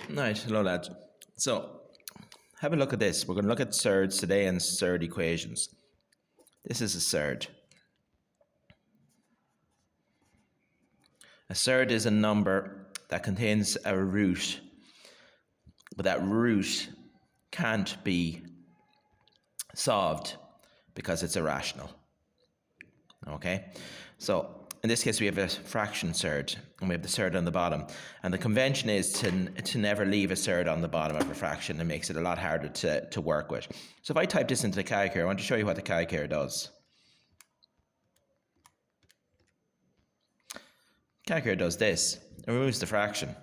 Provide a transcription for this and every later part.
Right, hello lads. So, have a look at this. We're going to look at surds today and surd equations. This is a surd. A surd is a number that contains a root, but that root can't be solved because it's irrational. Okay? So, in this case, we have a fraction surd, and we have the surd on the bottom. And the convention is to never leave a surd on the bottom of a fraction. It makes it a lot harder to work with. So if I type this into the calculator, I want to show you what the calculator does. Calculator does this. It removes the fraction.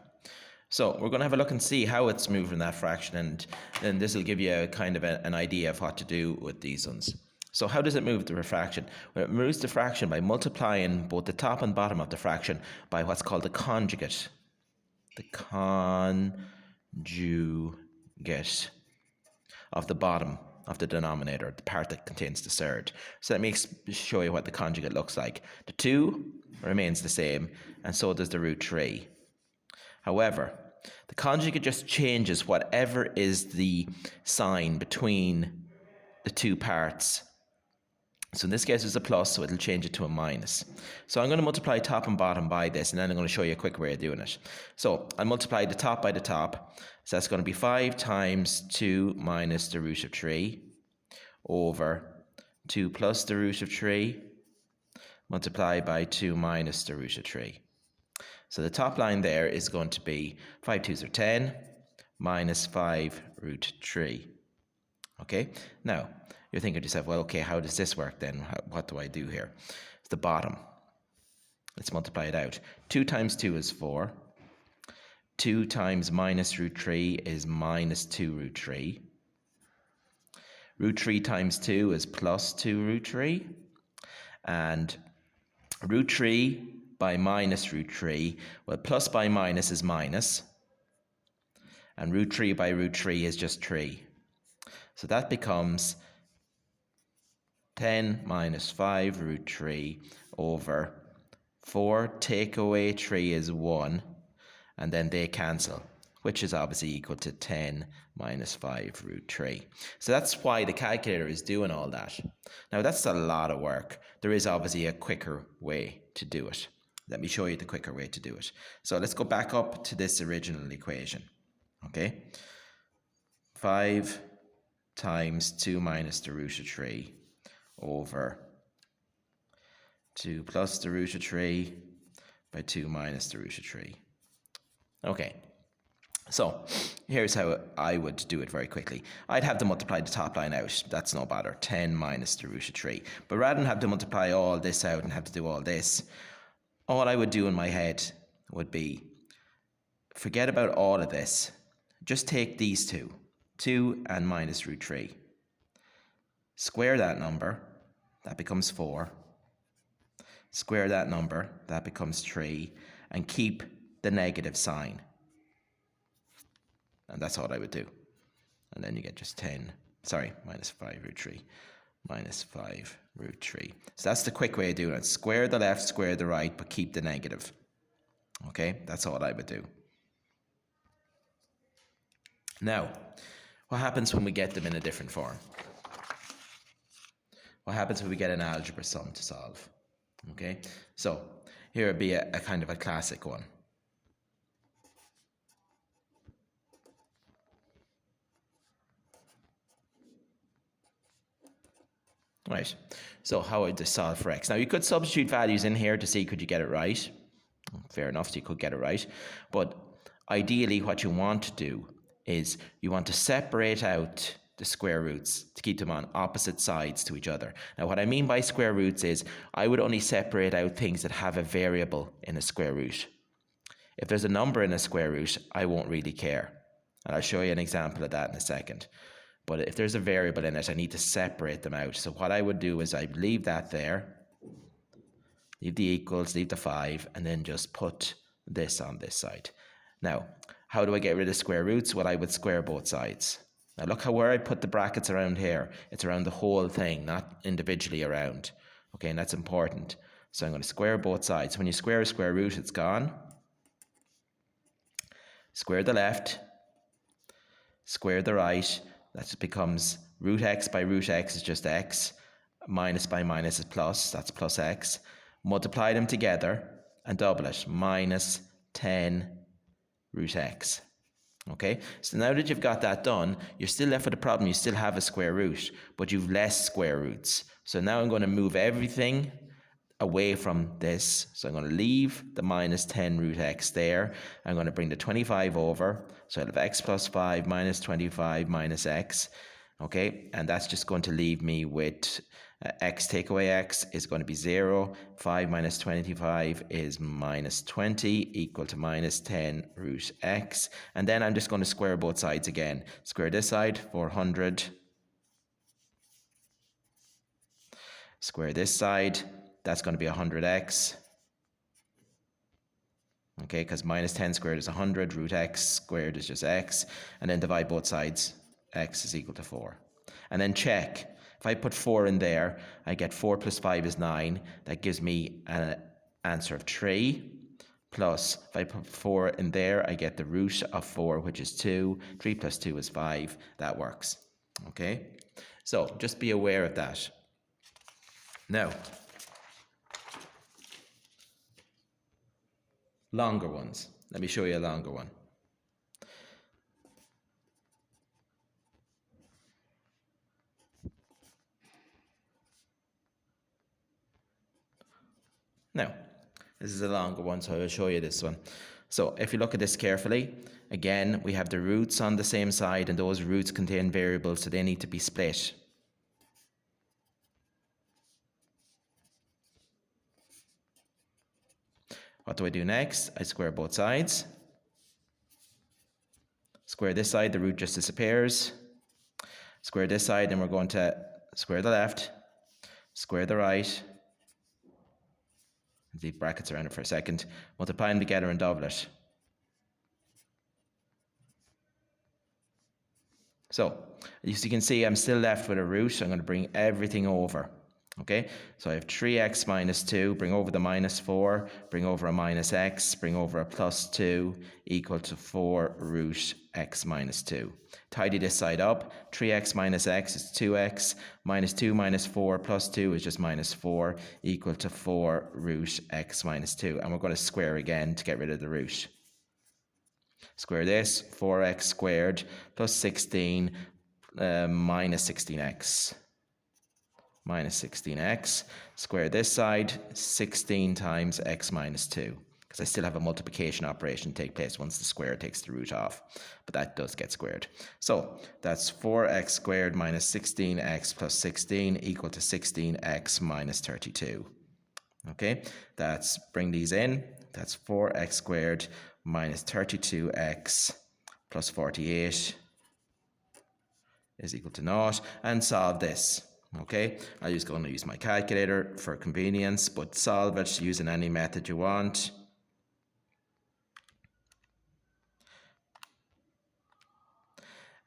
So we're going to have a look and see how it's moving that fraction, and then this will give you a kind of an idea of what to do with these ones. So how does it move the fraction? Well, it moves the fraction by multiplying both the top and bottom of the fraction by what's called the conjugate. The conjugate of the bottom of the denominator, the part that contains the surd. So let me show you what the conjugate looks like. The 2 remains the same, and so does the root 3. However, the conjugate just changes whatever is the sign between the two parts. So in this case it's a plus, so it'll change it to a minus. So I'm going to multiply top and bottom by this, and then I'm going to show you a quick way of doing it. So I multiply the top by the top, so that's going to be 5 times 2 minus the root of 3 over 2 plus the root of 3 multiplied by 2 minus the root of 3. So the top line there is going to be 5 2s are 10 minus 5 root 3. Okay, now you're thinking to yourself, well, okay, how does this work then? What do I do here? It's the bottom. Let's multiply it out. 2 times 2 is 4. 2 times minus root 3 is minus 2 root 3. Root 3 times 2 is plus 2 root 3. And root 3 by minus root 3, well, plus by minus is minus. And root 3 by root 3 is just 3. So that becomes 10 minus 5 root 3 over 4, take away 3 is 1, and then they cancel, which is obviously equal to 10 minus 5 root 3. So that's why the calculator is doing all that. Now that's a lot of work. There is obviously a quicker way to do it. Let me show you the quicker way to do it. So let's go back up to this original equation. Okay, 5 times 2 minus the root of 3 over 2 plus the root of 3 by 2 minus the root of 3. Okay, so here's how I would do it very quickly. I'd have to multiply the top line out. That's no bother. 10 minus the root of 3. But rather than have to multiply all this out and have to do all this, all I would do in my head would be, forget about all of this. Just take these two. 2 and minus root 3. Square that number, that becomes 4. Square that number, that becomes 3. And keep the negative sign. And that's all I would do. And then you get just minus 5 root 3. Minus 5 root 3. So that's the quick way of doing it. Square the left, square the right, but keep the negative. Okay, that's all I would do. Now, what happens when we get them in a different form? What happens when we get an algebra sum to solve? Okay, so here would be a kind of a classic one. Right, so how would this solve for x? Now you could substitute values in here to see could you get it right. Fair enough, so you could get it right. But ideally what you want to do is you want to separate out the square roots to keep them on opposite sides to each other. Now what I mean by square roots is I would only separate out things that have a variable in a square root. If there's a number in a square root, I won't really care. And I'll show you an example of that in a second. But if there's a variable in it, I need to separate them out. So what I would do is I'd leave that there, leave the equals, leave the 5, and then just put this on this side. Now, how do I get rid of square roots? Well, I would square both sides. Now look where I put the brackets around here. It's around the whole thing, not individually around. Okay, and that's important. So I'm going to square both sides. When you square a square root, it's gone. Square the left, Square the right, that becomes root x by root x is just x, minus by minus is plus, that's plus x. Multiply them together and double it, minus 10 root x. Okay, so now that you've got that done, you're still left with a problem. You still have a square root, but you've less square roots. So now I'm going to move everything away from this. So I'm going to leave the minus 10 root x there. I'm going to bring the 25 over. So I'll have x plus 5 minus 25 minus x. Okay, and that's just going to leave me with x take away x is going to be 0. 5 minus 25 is minus 20 equal to minus 10 root x. And then I'm just going to square both sides again. Square this side, 400. Square this side, that's going to be 100x. Okay, because minus 10 squared is 100, root x squared is just x. And then divide both sides, x is equal to 4. And then check. If I put 4 in there, I get 4 plus 5 is 9. That gives me an answer of 3. Plus, if I put 4 in there, I get the root of 4, which is 2. 3 plus 2 is 5. That works. Okay? So, just be aware of that. Now, longer ones. Let me show you a longer one. Now, this is a longer one, so I will show you this one. So if you look at this carefully, again, we have the roots on the same side, and those roots contain variables, so they need to be split. What do I do next? I square both sides. Square this side, the root just disappears. Square this side, and we're going to square the left, square the right. Leave brackets around it for a second. Multiply them together and double it. So, as you can see, I'm still left with a root. I'm going to bring everything over. Okay, so I have 3x minus 2, bring over the minus 4, bring over a minus x, bring over a plus 2, equal to 4 root x minus 2. Tidy this side up. 3x minus x is 2x, minus 2 minus 4 plus 2 is just minus 4, equal to 4 root x minus 2. And we're going to square again to get rid of the root. Square this, 4x squared plus 16 minus 16x. Minus 16x, square this side, 16 times x minus 2, because I still have a multiplication operation take place once the square takes the root off, but that does get squared. So that's 4x squared minus 16x plus 16 equal to 16x minus 32. Okay, that's, bring these in, that's 4x squared minus 32x plus 48 is equal to 0, and solve this. Okay, I'm just going to use my calculator for convenience, but solve it using any method you want.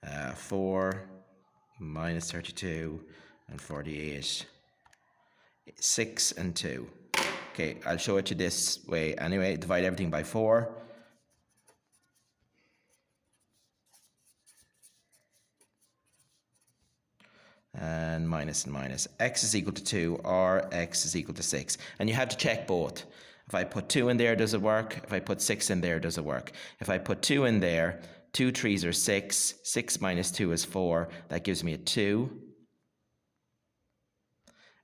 Uh, 4 minus 32 and 48, 6 and 2. Okay, I'll show it to you this way anyway. Divide everything by 4. And minus, x is equal to 2 or x is equal to 6. And you have to check both. If I put 2 in there, does it work? If I put 6 in there, does it work? If I put 2 in there, 2 3s are 6. 6 minus 2 is 4. That gives me a 2.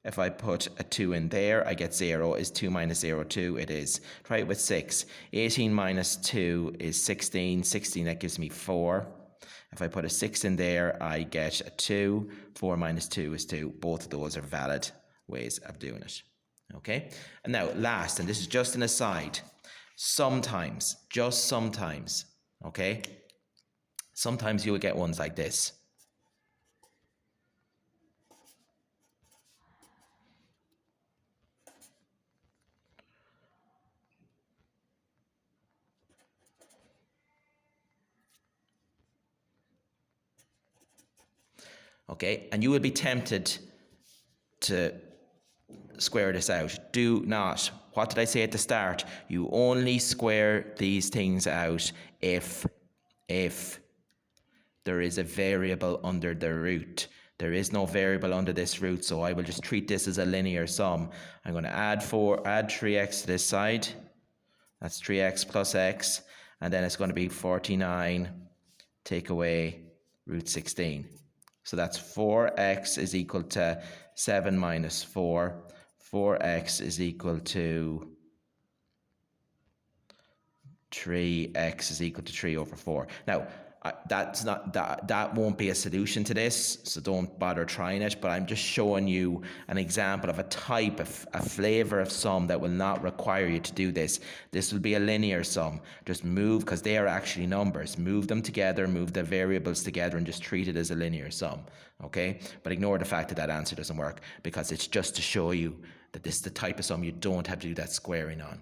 If I put a 2 in there, I get 0. Is 2 minus 0 2? It is. Try it with 6. 18 minus 2 is 16. 16, that gives me 4. If I put a 6 in there, I get a 2. 4 minus 2 is 2. Both of those are valid ways of doing it. Okay? And now, last, and this is just an aside, sometimes, just sometimes, okay? Sometimes you'll get ones like this. Okay, and you will be tempted to square this out. Do not. What did I say at the start? You only square these things out if the there is a variable under the root. There is no variable under this root, so I will just treat this as a linear sum. I'm going to add 3x to this side. That's 3x plus x, and then it's going to be 49 take away root 16. So that's 4x is equal to 7 minus 4. 4x is equal to 3x is equal to 3 over 4. Now, that won't be a solution to this, so don't bother trying it, but I'm just showing you an example of a type of a flavor of sum that will not require you to do this. This will be a linear sum. Just move, because they are actually numbers, move them together, move the variables together, and just treat it as a linear sum, okay? But ignore the fact that that answer doesn't work, because it's just to show you that this is the type of sum you don't have to do that squaring on.